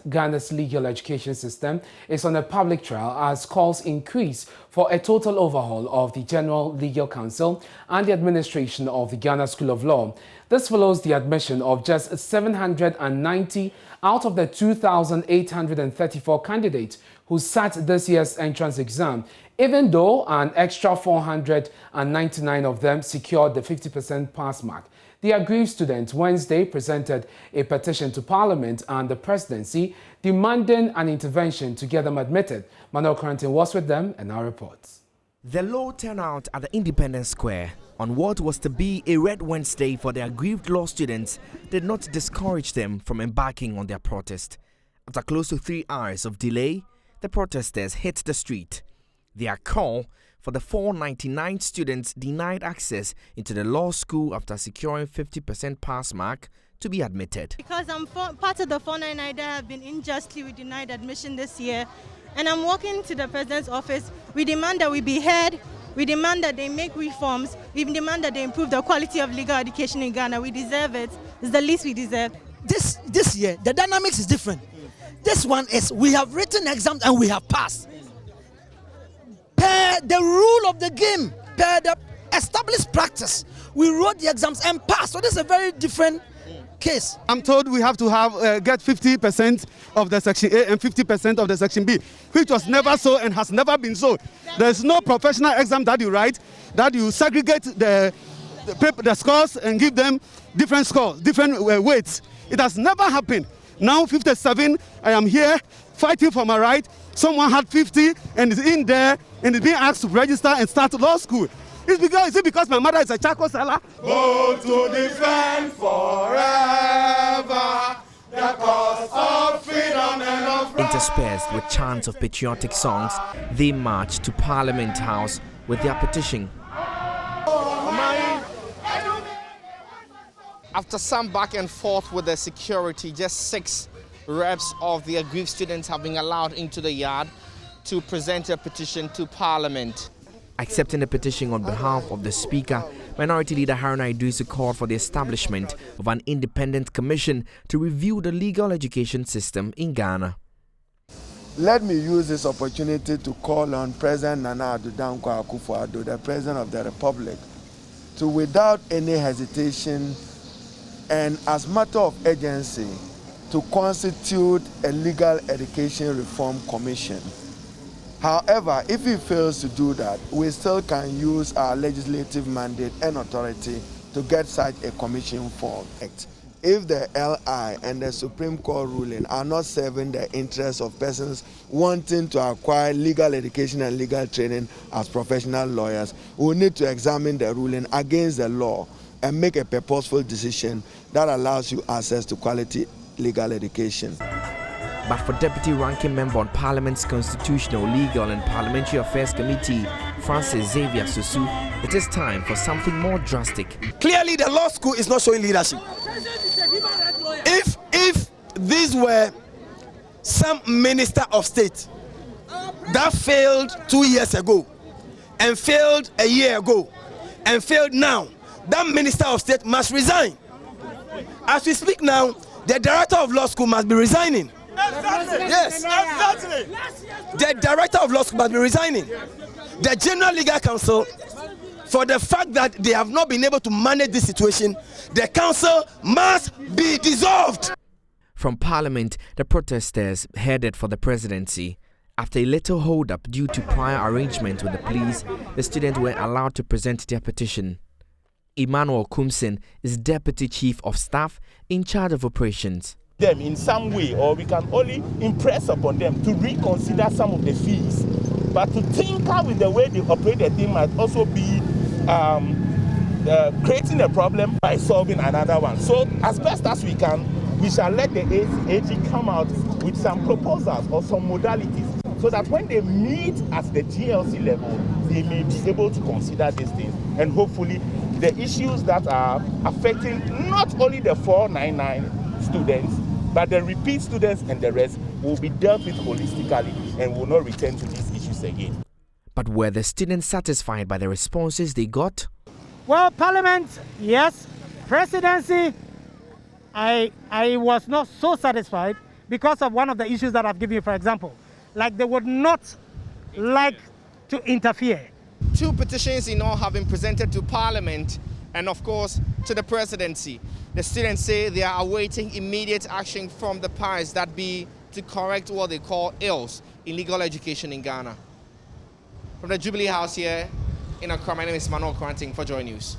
Ghana's legal education system is on a public trial as calls increase for a total overhaul of the General Legal Council and the administration of the Ghana School of Law. This follows the admission of just 790 out of the 2,834 candidates who sat this year's entrance exam, even though an extra 499 of them secured the 50% pass mark. The aggrieved students Wednesday presented a petition to Parliament and the Presidency demanding an intervention to get them admitted. Manuel Quarantine was with them and now reports. The low turnout at the Independence Square on what was to be a Red Wednesday for the aggrieved law students did not discourage them from embarking on their protest. After close to 3 hours of delay, the protesters hit the street. Their call for the 499 students denied access into the law school after securing 50% pass mark to be admitted. Because I'm part of the 499 that have been unjustly denied admission this year, and I'm walking to the President's office. We demand that we be heard. We demand that they make reforms. We demand that they improve the quality of legal education in Ghana. We deserve it. It's the least we deserve. This year, the dynamics is different. This one is we have written exams and we have passed. Per the rule of the game, per the established practice, we wrote the exams and passed. So this is a very different case. I'm told we have to have get 50% of the Section A and 50% of the Section B, which was never so and has never been so. There's no professional exam that you write, that you segregate the scores and give them different scores, different weights. It has never happened. Now 57, I am here fighting for my right. Someone had 50 and is in there and is being asked to register and start law school. Is it because my mother is a charcoal seller? Go to defend forever the cause of freedom and of right. Interspersed with chants of patriotic songs, they marched to Parliament House with their petition. After some back and forth with the security, just 6 reps of the aggrieved students have been allowed into the yard to present a petition to Parliament. Accepting the petition on behalf of the Speaker, Minority Leader Haruna Iddrisu called for the establishment of an independent commission to review the legal education system in Ghana. Let me use this opportunity to call on President Nana Addo Dankwa Akufo-Addo, the President of the Republic, to without any hesitation and as matter of urgency to constitute a legal education reform commission. However, if he fails to do that, we still can use our legislative mandate and authority to get such a commission formed. If the LI and the Supreme Court ruling are not serving the interests of persons wanting to acquire legal education and legal training as professional lawyers, we need to examine the ruling against the law and make a purposeful decision that allows you access to quality legal education. But for Deputy Ranking Member on Parliament's Constitutional, Legal and Parliamentary Affairs Committee, Francis Xavier Susu, it is time for something more drastic. Clearly, the law school is not showing leadership. If these were some minister of state that failed 2 years ago, and failed a year ago, and failed now, that minister of state must resign. As we speak now, the director of law school must be resigning. Exactly. Yes. Exactly. The director of law school must be resigning. The General Legal Council, for the fact that they have not been able to manage this situation, the council must be dissolved. From Parliament, the protesters headed for the Presidency. After a little hold-up due to prior arrangement with the police, the students were allowed to present their petition. Emmanuel Kumsin is Deputy Chief of Staff in charge of operations. Them in some way, or we can only impress upon them to reconsider some of the fees. But to tinker with the way they operate the thing might also be creating a problem by solving another one. So as best as we can, we shall let the AG come out with some proposals or some modalities so that when they meet at the GLC level, they may be able to consider these things. And hopefully the issues that are affecting not only the 499 students, but the repeat students and the rest will be dealt with holistically and will not return to these issues again. But were the students satisfied by the responses they got? Well, Parliament, yes. Presidency, I was not so satisfied because of one of the issues that I've given you, for example. Like they would not like to interfere. 2 petitions in all have been presented to Parliament and, of course, to the Presidency. The students say they are awaiting immediate action from the powers that be to correct what they call ills in legal education in Ghana. From the Jubilee House here in Accra, my name is Manuel Kranting for Joy News.